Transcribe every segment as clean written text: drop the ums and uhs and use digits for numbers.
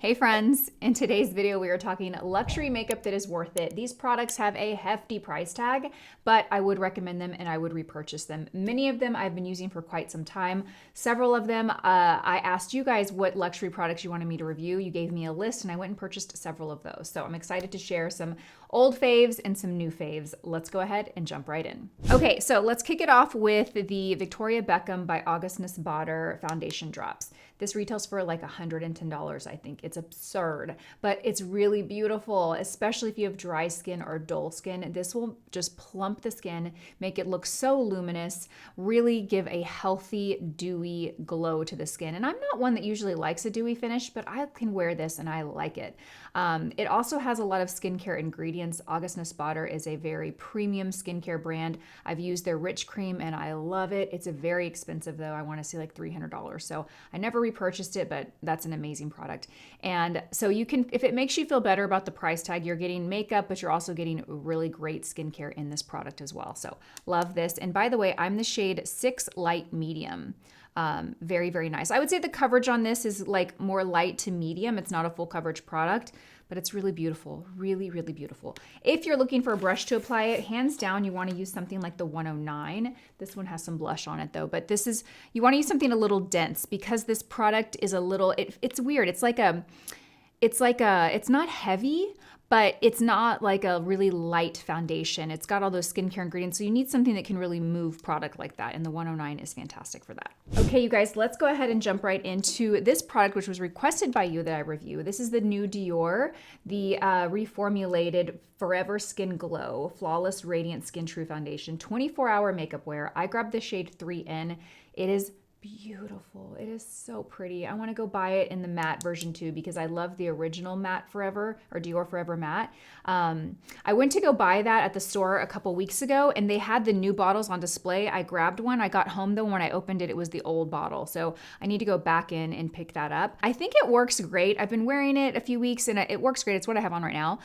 Hey friends, in today's video we are talking luxury makeup that is worth it. These products have a hefty price tag, but I would recommend them and I would repurchase them. Many of them I've been using for quite some time. Several of them, I asked you guys what luxury products you wanted me to review. You gave me a list and I went and purchased several of those. So I'm excited to share some old faves and some new faves. Let's go ahead and jump right in. Okay, so let's kick it off with the Victoria Beckham by August Nesbader foundation drops. This retails for like $110, I think. It's absurd, but it's really beautiful, especially if you have dry skin or dull skin. This will just plump the skin, make it look so luminous, really give a healthy, dewy glow to the skin. And I'm not one that usually likes a dewy finish, but I can wear this and I like it. It also has a lot of skincare ingredients. August Nesbader is a very premium skincare brand. I've used their Rich Cream and I love it. It's a very expensive though. I want to say like $300. So I never repurchased it, but that's an amazing product. And so you can, if it makes you feel better about the price tag, you're getting makeup, but you're also getting really great skincare in this product as well. So love this. And by the way, I'm the shade 6 Light Medium. Very, very nice. I would say the coverage on this is like more light to medium. It's not a full coverage product, but it's really beautiful. Really, really beautiful. If you're looking for a brush to apply it, hands down, you want to use something like the 109. This one has some blush on it though, but this is, you want to use something a little dense because this product is a little, it's weird. It's not heavy, but it's not like a really light foundation. It's got all those skincare ingredients, so you need something that can really move product like that, and the 109 is fantastic for that. Okay, you guys, let's go ahead and jump right into this product, which was requested by you that I review. This is the new Dior, the reformulated Forever Skin Glow Flawless Radiant Skin True Foundation, 24-hour makeup wear. I grabbed the shade 3N. It is beautiful. It is so pretty. I want to go buy it in the matte version too because I love the original matte Forever or Dior Forever matte. I went to go buy that at the store a couple weeks ago and they had the new bottles on display. I grabbed one. I got home though, when I opened it, it was the old bottle. So I need to go back in and pick that up. I think it works great. I've been wearing it a few weeks and it works great. It's what I have on right now.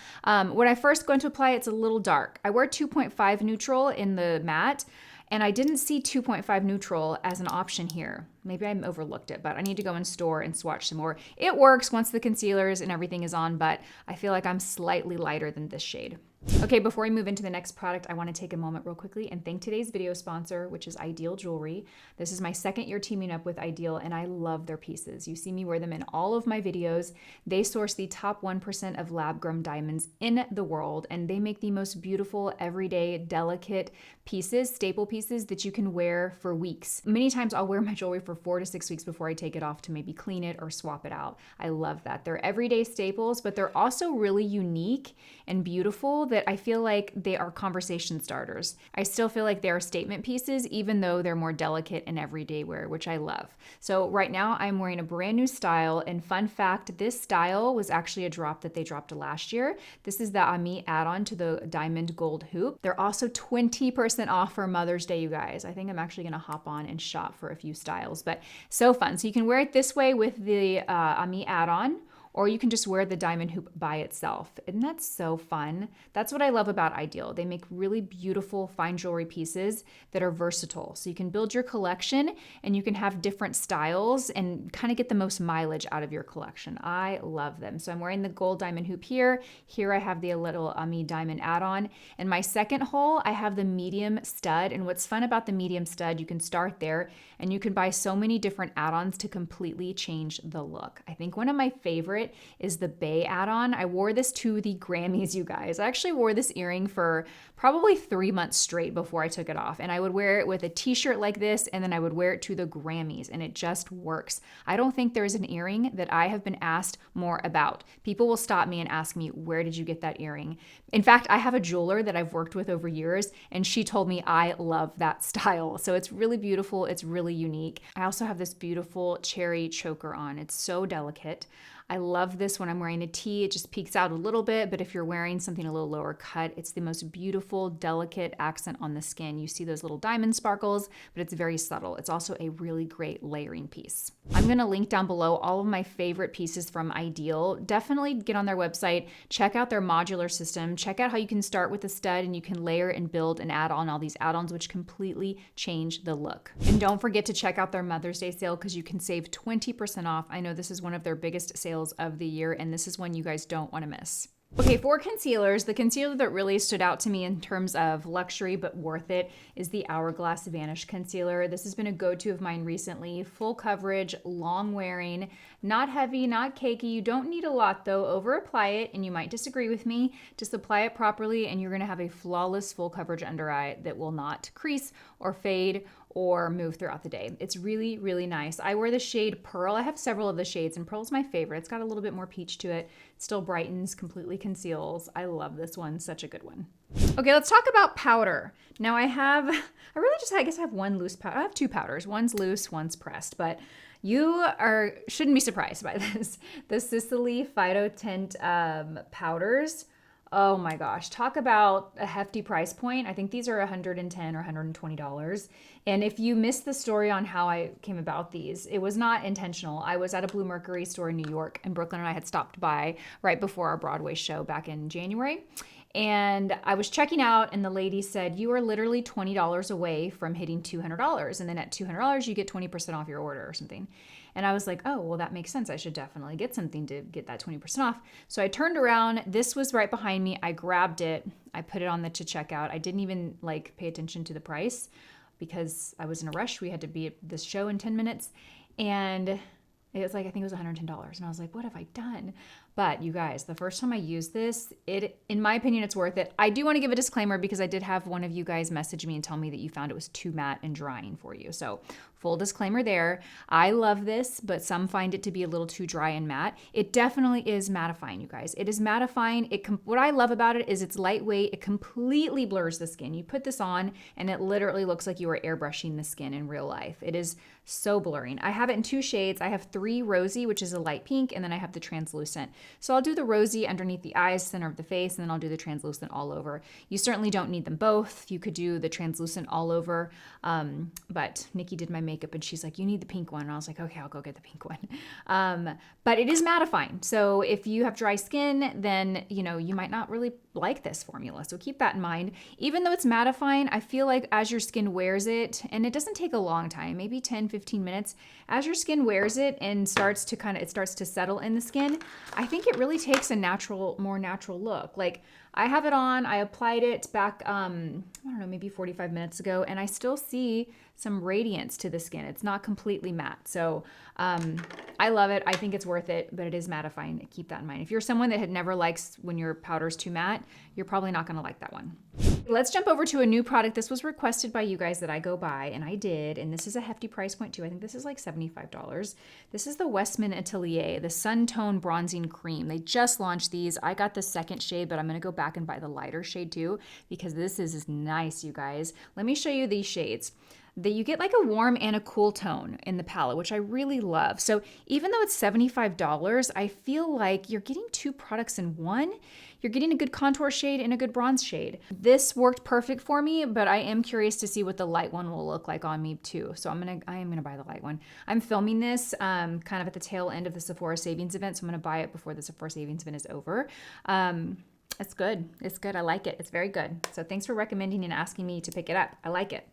When I first go to apply, it's a little dark. I wear 2.5 neutral in the matte. And I didn't see 2.5 neutral as an option here. Maybe I overlooked it, but I need to go in store and swatch some more. It works once the concealers and everything is on, but I feel like I'm slightly lighter than this shade. Okay, before we move into the next product, I want to take a moment real quickly and thank today's video sponsor, which is Idyl Jewelry. This is my second year teaming up with Idyl, and I love their pieces. You see me wear them in all of my videos. They source the top 1% of lab-grown diamonds in the world, and they make the most beautiful, everyday, delicate pieces, staple pieces that you can wear for weeks. Many times I'll wear my jewelry for 4 to 6 weeks before I take it off to maybe clean it or swap it out. I love that. They're everyday staples, but they're also really unique and beautiful that I feel like they are conversation starters. I still feel like they are statement pieces, even though they're more delicate and everyday wear, which I love. So right now I'm wearing a brand new style, and fun fact, this style was actually a drop that they dropped last year. This is the Ami add-on to the diamond gold hoop. They're also 20% off for Mother's Day, you guys. I think I'm actually gonna hop on and shop for a few styles, but so fun. So you can wear it this way with the Ami add-on, or you can just wear the diamond hoop by itself. And that's so fun. That's what I love about Idyl. They make really beautiful fine jewelry pieces that are versatile. So you can build your collection and you can have different styles and kind of get the most mileage out of your collection. I love them. So I'm wearing the gold diamond hoop here. Here I have the little Ami diamond add-on. And my second hole, I have the medium stud. And what's fun about the medium stud, you can start there and you can buy so many different add-ons to completely change the look. I think one of my favorite is the Bay add-on. I wore this to the Grammys, you guys. I actually wore this earring for probably 3 months straight before I took it off. And I would wear it with a t-shirt like this, and then I would wear it to the Grammys, and it just works. I don't think there's an earring that I have been asked more about. People will stop me and ask me, where did you get that earring? In fact, I have a jeweler that I've worked with over years, and she told me I love that style. So it's really beautiful. It's really unique. I also have this beautiful cherry choker on. It's so delicate. I love this when I'm wearing a tee. It just peeks out a little bit, but if you're wearing something a little lower cut, it's the most beautiful, delicate accent on the skin. You see those little diamond sparkles, but it's very subtle. It's also a really great layering piece. I'm gonna link down below all of my favorite pieces from Idyl. Definitely get on their website, check out their modular system, check out how you can start with a stud and you can layer and build and add on all these add-ons, which completely change the look. And don't forget to check out their Mother's Day sale because you can save 20% off. I know this is one of their biggest sales sales of the year, and this is one you guys don't want to miss. Okay, for concealers, the concealer that really stood out to me in terms of luxury but worth it is the Hourglass Vanish Concealer. This has been a go-to of mine recently. Full coverage, long wearing, not heavy, not cakey. You don't need a lot though. Over apply it, and you might disagree with me. Just apply it properly and you're gonna have a flawless full coverage under eye that will not crease or fade or move throughout the day. It's really, really nice. I wear the shade Pearl. I have several of the shades, and Pearl's my favorite. It's got a little bit more peach to it. Still brightens, completely conceals. I love this one, such a good one. Okay, let's talk about powder. Now I guess I have one loose powder. I have two powders. One's loose, one's pressed, but you shouldn't be surprised by this. The Sicily Phyto Tint powders. Oh my gosh, talk about a hefty price point. I think these are $110 or $120. And if you missed the story on how I came about these, it was not intentional. I was at a Blue Mercury store in New York, and Brooklyn and I had stopped by right before our Broadway show back in January. And I was checking out, and the lady said, you are literally $20 away from hitting $200. And then at $200, you get 20% off your order or something. And I was like, oh, well, that makes sense. I should definitely get something to get that 20% off. So I turned around. This was right behind me. I grabbed it. I put it on the to checkout. I didn't even pay attention to the price because I was in a rush. We had to be at this show in 10 minutes. And it was I think it was $110. And I was like, what have I done? But you guys, the first time I used this, in my opinion, it's worth it. I do want to give a disclaimer because I did have one of you guys message me and tell me that you found it was too matte and drying for you. So full disclaimer there. I love this, but some find it to be a little too dry and matte. It definitely is mattifying, you guys. It is mattifying. What I love about it is it's lightweight. It completely blurs the skin. You put this on and it literally looks like you are airbrushing the skin in real life. It is so blurring. I have it in two shades. I have 3 Rosy, which is a light pink, and then I have the translucent. So I'll do the rosy underneath the eyes, center of the face, and then I'll do the translucent all over. You certainly don't need them both. You could do the translucent all over, but Nikki did my makeup and she's like, you need the pink one. And I was like, okay, I'll go get the pink one. But it is mattifying. So if you have dry skin, then you might not really like this formula. So keep that in mind. Even though it's mattifying, I feel like as your skin wears it, and it doesn't take a long time, maybe 10, 15 minutes, as your skin wears it and starts to settle in the skin, I think it really takes a more natural look. I have it on, I applied it back, I don't know, maybe 45 minutes ago, and I still see some radiance to the skin. It's not completely matte. So I love it. I think it's worth it, but it is mattifying. Keep that in mind. If you're someone that had never likes when your powder's too matte, you're probably not going to like that one. Let's jump over to a new product. This was requested by you guys that I go buy, and I did. And this is a hefty price point too. I think this is $75. This is the Westman Atelier, the Sun Tone Bronzing Cream. They just launched these. I got the second shade, but I'm going to go back and buy the lighter shade too, because this is nice, you guys. Let me show you these shades. You get a warm and a cool tone in the palette, which I really love. So even though it's $75, I feel like you're getting 2 products in one. You're getting a good contour shade and a good bronze shade. This worked perfect for me, but I am curious to see what the light one will look like on me too. So I am gonna buy the light one. I'm filming this kind of at the tail end of the Sephora Savings event, so I'm gonna buy it before the Sephora Savings event is over. It's good. It's good. I like it. It's very good. So thanks for recommending and asking me to pick it up. I like it.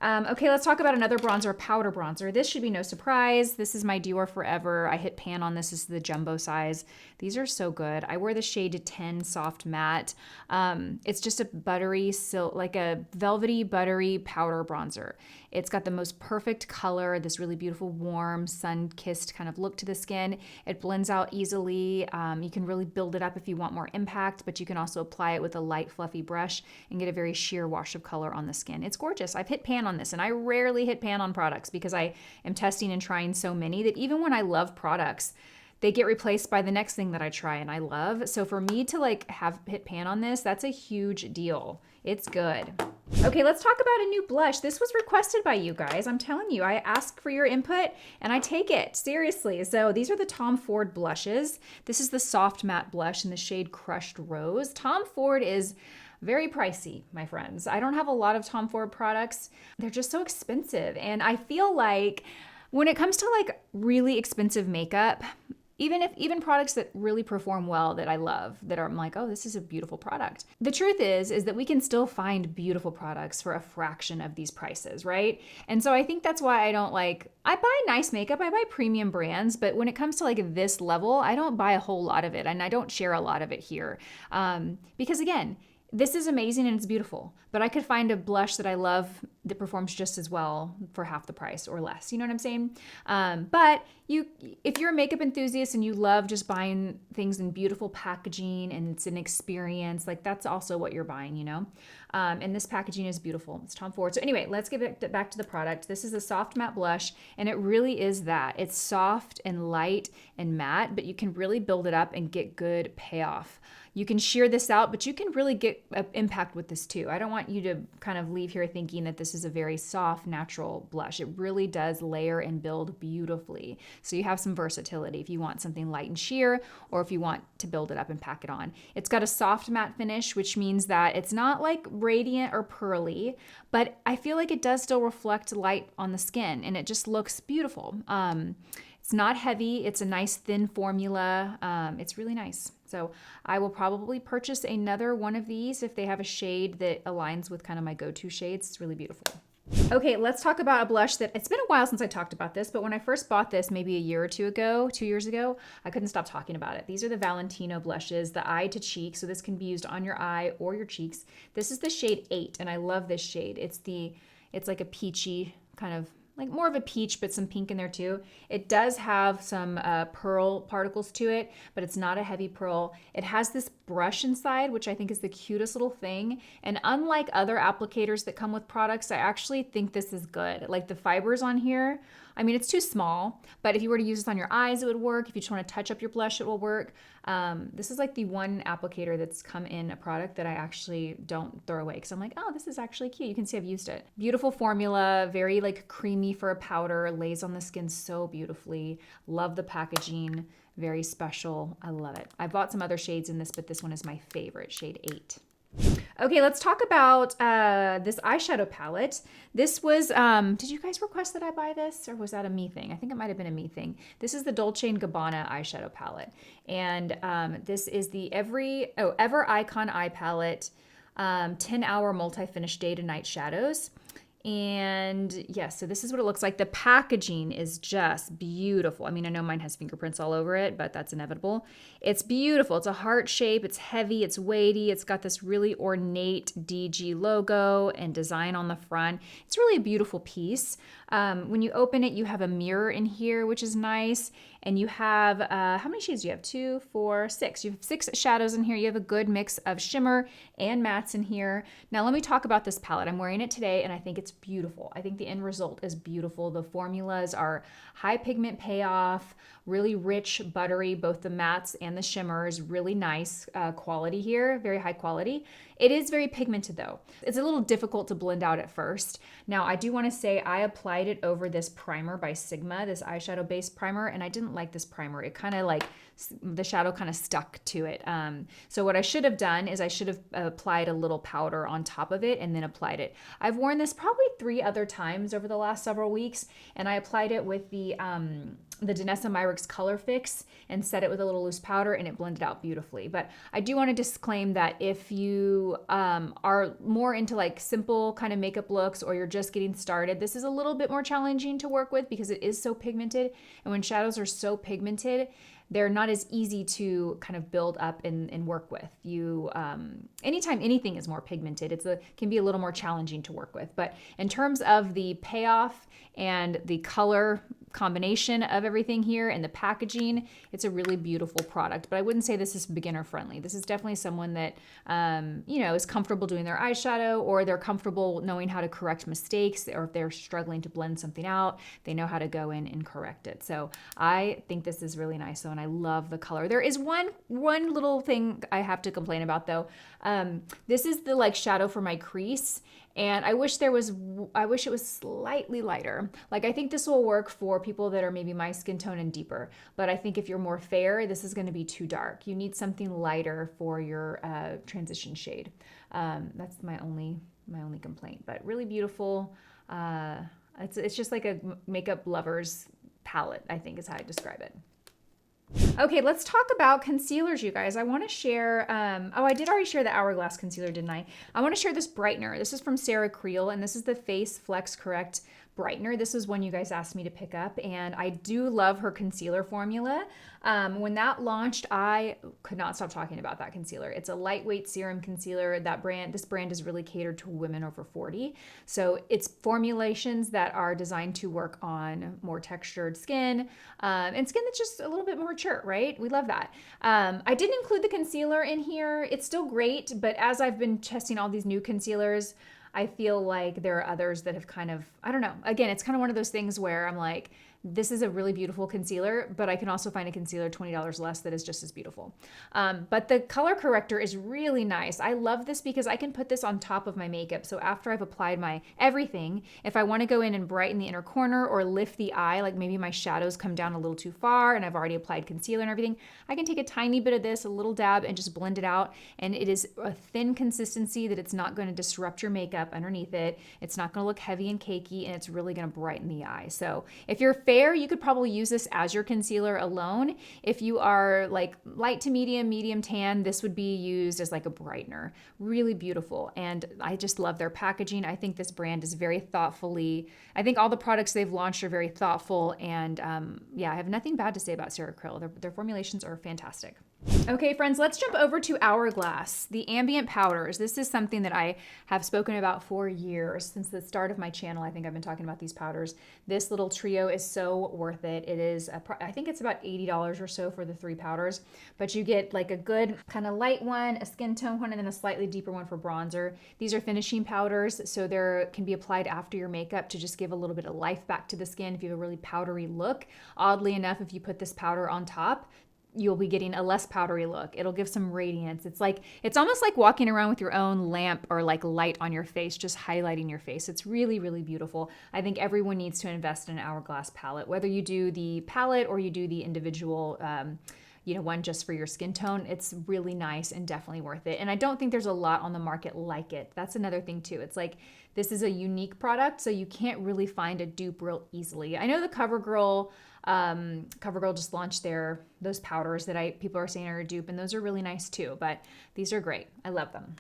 Okay, let's talk about another bronzer, a powder bronzer. This should be no surprise. This is my Dior Forever. I hit pan on this. This is the jumbo size. These are so good. I wear the shade 10 Soft Matte. It's just a buttery, a velvety, buttery powder bronzer. It's got the most perfect color, this really beautiful, warm, sun-kissed kind of look to the skin. It blends out easily. You can really build it up if you want more impact, but you can also apply it with a light, fluffy brush and get a very sheer wash of color on the skin. It's gorgeous. I've hit pan on this, and I rarely hit pan on products because I am testing and trying so many that even when I love products, they get replaced by the next thing that I try and I love. So for me to have hit pan on this, that's a huge deal. It's good. Okay, let's talk about a new blush. This was requested by you guys. I'm telling you, I ask for your input and I take it seriously. So these are the Tom Ford blushes. This is the Soft Matte Blush in the shade Crushed Rose. Tom Ford is very pricey, my friends. I don't have a lot of Tom Ford products. They're just so expensive. And I feel like when it comes to really expensive makeup, even products that really perform well that I love, that I'm like, oh, this is a beautiful product. The truth is that we can still find beautiful products for a fraction of these prices, right? And so I think that's why I buy nice makeup, I buy premium brands, but when it comes to like this level, I don't buy a whole lot of it, and I don't share a lot of it here. Because again, this is amazing and it's beautiful, but I could find a blush that I love that performs just as well for half the price or less. You know what I'm saying? But if you're a makeup enthusiast and you love just buying things in beautiful packaging and it's an experience, like that's also what you're buying, you know? And this packaging is beautiful. It's Tom Ford. So anyway, let's get back to the product. This is a soft matte blush, and it really is that. It's soft and light and matte, but you can really build it up and get good payoff. You can sheer this out, but you can really get impact with this too. I don't want you to kind of leave here thinking that this is a very soft, natural blush. It really does layer and build beautifully. So you have some versatility if you want something light and sheer, or if you want to build it up and pack it on. It's got a soft matte finish, which means that it's not like radiant or pearly, but I feel like it does still reflect light on the skin, and it just looks beautiful. It's not heavy. It's a nice thin formula. It's really nice. So I will probably purchase another one of these if they have a shade that aligns with kind of my go-to shades. It's really beautiful. Okay, let's talk about a blush that it's been a while since I talked about this, but when I first bought this maybe a year or two ago, 2 years ago, I couldn't stop talking about it. These are the Valentino blushes, the eye to cheek. So this can be used on your eye or your cheeks. This is the shade 8, and I love this shade. It's like a peachy kind of, like more of a peach, but some pink in there too. It does have some pearl particles to it, but it's not a heavy pearl. It has this brush inside, which I think is the cutest little thing. And unlike other applicators that come with products, I actually think this is good. Like the fibers on here, I mean, it's too small, but if you were to use this on your eyes, it would work. If you just want to touch up your blush, it will work. This is like the one applicator that's come in a product that I actually don't throw away, because I'm like, oh, this is actually cute. You can see I've used it. Beautiful formula, very like creamy for a powder, lays on the skin so beautifully. Love the packaging, very special. I love it. I bought some other shades in this, but this one is my favorite, shade 8. Okay, let's talk about this eyeshadow palette. This was, did you guys request that I buy this, or was that a me thing? I think it might have been a me thing. This is the Dolce & Gabbana eyeshadow palette. And this is the Ever Icon Eye Palette, 10-hour multi-finish day to night shadows. And yes, so this is what it looks like. The packaging is just beautiful. I mean, I know mine has fingerprints all over it, but that's inevitable. It's beautiful. It's a heart shape. It's heavy. It's weighty. It's got this really ornate DG logo and design on the front. It's really a beautiful piece. When you open it, you have a mirror in here, which is nice. And you have, how many shades do you have? 2, 4, 6. You have 6 shadows in here. You have a good mix of shimmer and mattes in here. Now let me talk about this palette. I'm wearing it today and I think it's beautiful. I think the end result is beautiful. The formulas are high pigment payoff, really rich, buttery, both the mattes and the shimmers, really nice quality here, very high quality. It is very pigmented though. It's a little difficult to blend out at first. Now I do want to say I applied it over this primer by Sigma, this eyeshadow based primer, and I didn't like this primer. It kind of like, the shadow kind of stuck to it. So what I should have done is I should have applied a little powder on top of it and then applied it. I've worn this probably 3 other times over the last several weeks, and I applied it with the Danessa Myricks Color Fix and set it with a little loose powder, and it blended out beautifully. But I do want to disclaim that if you are more into like simple kind of makeup looks, or you're just getting started, this is a little bit more challenging to work with because it is so pigmented. And when shadows are so pigmented, they're not as easy to kind of build up and work with. Anytime anything is more pigmented, can be a little more challenging to work with. But in terms of the payoff and the color combination of everything here and the packaging, it's a really beautiful product. But I wouldn't say this is beginner friendly. This is definitely someone that is comfortable doing their eyeshadow, or they're comfortable knowing how to correct mistakes, or if they're struggling to blend something out, they know how to go in and correct it. So I think this is really nice though, and I love the color. There is one little thing I have to complain about though. This is the like shadow for my crease. And I wish it was slightly lighter. Like I think this will work for people that are maybe my skin tone and deeper. But I think if you're more fair, this is gonna be too dark. You need something lighter for your transition shade. That's my only complaint, but really beautiful. It's just like a makeup lover's palette, I think is how I describe it. Okay, let's talk about concealers, you guys. I want to share, oh, I did already share the Hourglass concealer, didn't I? I want to share this brightener. This is from Sarah Creel, and this is the Face Flex Correct brightener. This is one you guys asked me to pick up, and I do love her concealer formula. When that launched, I could not stop talking about that concealer. It's a lightweight serum concealer. This brand is really catered to women over 40. So it's formulations that are designed to work on more textured skin, and skin that's just a little bit more mature, right? We love that. I didn't include the concealer in here. It's still great, but as I've been testing all these new concealers, I feel like there are others that have kind of, I don't know. Again, it's kind of one of those things where I'm like, this is a really beautiful concealer, but I can also find a concealer $20 less that is just as beautiful. But the color corrector is really nice. I love this because I can put this on top of my makeup. So after I've applied my everything, if I want to go in and brighten the inner corner or lift the eye, like maybe my shadows come down a little too far and I've already applied concealer and everything, I can take a tiny bit of this, a little dab, and just blend it out. And it is a thin consistency that it's not going to disrupt your makeup underneath it. It's not going to look heavy and cakey, and it's really going to brighten the eye. So if you're fair, you could probably use this as your concealer alone. If you are like light to medium tan, this would be used as like a brightener. Really beautiful. And I just love their packaging. I think this brand is very thoughtfully, I think all the products they've launched are very thoughtful. And yeah, I have nothing bad to say about Sarah Creel. Their formulations are fantastic. Okay, friends, let's jump over to Hourglass, the ambient powders. This is something that I have spoken about for years. Since the start of my channel, I think I've been talking about these powders. This little trio is so worth it. It is, I think it's about $80 or so for the 3 powders, but you get like a good kind of light one, a skin tone one, and then a slightly deeper one for bronzer. These are finishing powders, so they can be applied after your makeup to just give a little bit of life back to the skin if you have a really powdery look. Oddly enough, if you put this powder on top, you'll be getting a less powdery look. It'll give some radiance. It's almost like walking around with your own lamp or like light on your face, just highlighting your face. It's really, really beautiful. I think everyone needs to invest in an Hourglass palette, whether you do the palette or you do the individual, one just for your skin tone. It's really nice and definitely worth it. And I don't think there's a lot on the market like it. That's another thing too. It's like, this is a unique product, so you can't really find a dupe real easily. I know the CoverGirl just launched those powders that people are saying are a dupe, and those are really nice too, but these are great. I love them.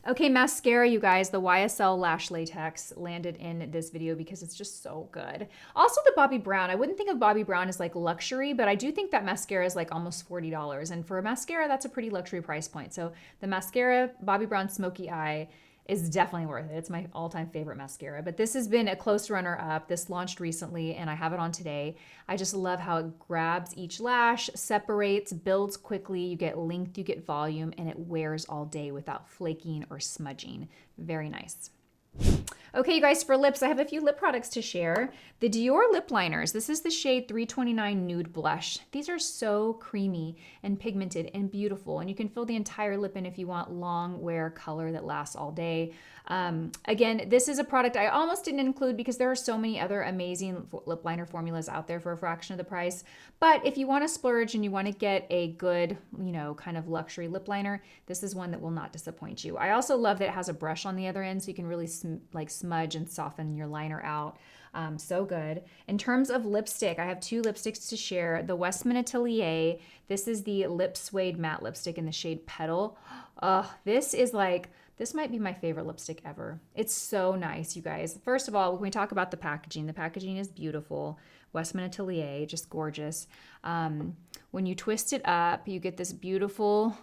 Okay, mascara, you guys, the YSL Lash Latex landed in this video because it's just so good. Also the Bobbi Brown. I wouldn't think of Bobbi Brown as like luxury, but I do think that mascara is like almost $40. And for a mascara, that's a pretty luxury price point. So the mascara, Bobbi Brown Smoky Eye, is definitely worth it. It's my all-time favorite mascara, but this has been a close runner-up. This launched recently and I have it on today. I just love how it grabs each lash, separates, builds quickly, you get length, you get volume, and it wears all day without flaking or smudging. Very nice. Okay, you guys, for lips, I have a few lip products to share. The Dior lip liners. This is the shade 329 Nude Blush. These are so creamy and pigmented and beautiful, and you can fill the entire lip in if you want long wear color that lasts all day. Again, this is a product I almost didn't include because there are so many other amazing lip liner formulas out there for a fraction of the price. But if you want to splurge and you want to get a good, kind of luxury lip liner, this is one that will not disappoint you. I also love that it has a brush on the other end, so you can really smudge and soften your liner out. So good. In terms of lipstick, I have 2 lipsticks to share. The Westman Atelier. This is the Lip Suede Matte Lipstick in the shade Petal. This might be my favorite lipstick ever. It's so nice, you guys. First of all, when we talk about the packaging is beautiful. Westman Atelier, just gorgeous. When you twist it up, you get this beautiful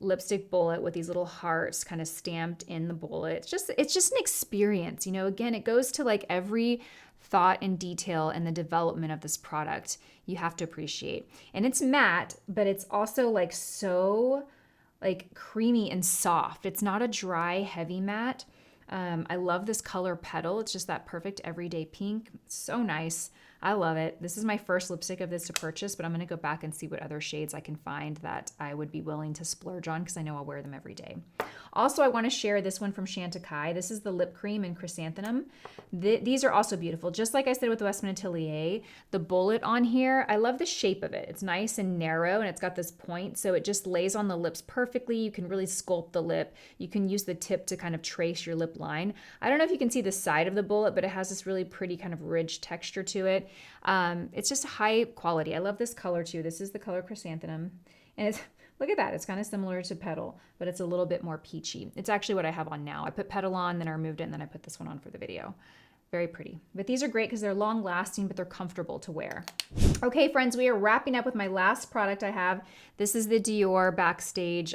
lipstick bullet with these little hearts kind of stamped in the bullet. It's just an experience. Again, it goes to like every thought and detail in the development of this product you have to appreciate. And it's matte, but it's also like so like creamy and soft. It's not a dry, heavy matte. I love this color Petal. It's just that perfect everyday pink. It's so nice. I love it. This is my first lipstick of this to purchase, but I'm going to go back and see what other shades I can find that I would be willing to splurge on because I know I'll wear them every day. Also, I want to share this one from Chantecaille. This is the lip cream in chrysanthemum. These are also beautiful. Just like I said with the Westman Atelier, the bullet on here, I love the shape of it. It's nice and narrow and it's got this point, so it just lays on the lips perfectly. You can really sculpt the lip. You can use the tip to kind of trace your lip line. I don't know if you can see the side of the bullet, but it has this really pretty kind of ridge texture to it. It's just high quality. I love this color too. This is the color Chrysanthemum. And it's, look at that. It's kind of similar to Petal, but it's a little bit more peachy. It's actually what I have on now. I put Petal on, then I removed it, and then I put this one on for the video. Very pretty. But these are great because they're long lasting, but they're comfortable to wear. Okay, friends, we are wrapping up with my last product I have. This is the Dior Backstage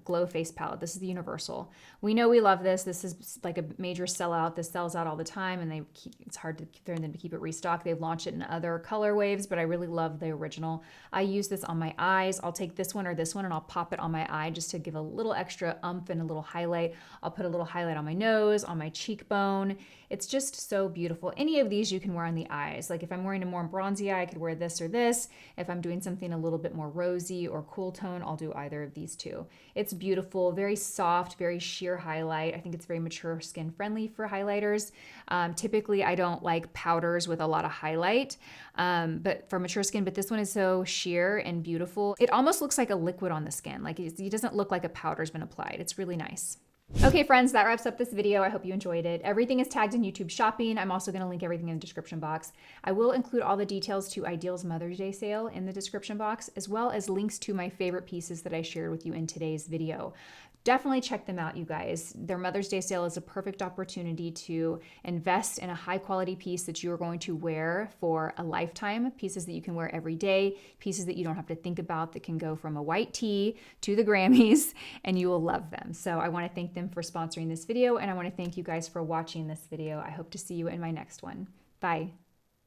Glow Face Palette. This is the Universal. We know we love this. This is like a major sellout. This sells out all the time, and it's hard for them to keep it restocked. They've launched it in other color waves, but I really love the original. I use this on my eyes. I'll take this one or this one, and I'll pop it on my eye just to give a little extra oomph and a little highlight. I'll put a little highlight on my nose, on my cheekbone. It's just so beautiful. Any of these you can wear on the eyes. Like if I'm wearing a more bronzy eye, I could wear this or this. If I'm doing something a little bit more rosy or cool tone, I'll do either of these two. It's beautiful, very soft, very sheer highlight. I think it's very mature skin friendly for highlighters. Typically, I don't like powders with a lot of highlight, but for mature skin, but this one is so sheer and beautiful. It almost looks like a liquid on the skin. Like it doesn't look like a powder's been applied. It's really nice. Okay, friends, that wraps up this video. I hope you enjoyed it. Everything is tagged in YouTube Shopping. I'm also going to link everything in the description box. I will include all the details to Idyl's Mother's Day sale in the description box, as well as links to my favorite pieces that I shared with you in today's video. Definitely check them out, you guys. Their Mother's Day sale is a perfect opportunity to invest in a high quality piece that you are going to wear for a lifetime, pieces that you can wear every day, pieces that you don't have to think about, that can go from a white tee to the Grammys, and you will love them. So I want to thank them for sponsoring this video, and I want to thank you guys for watching this video. I hope to see you in my next one. Bye.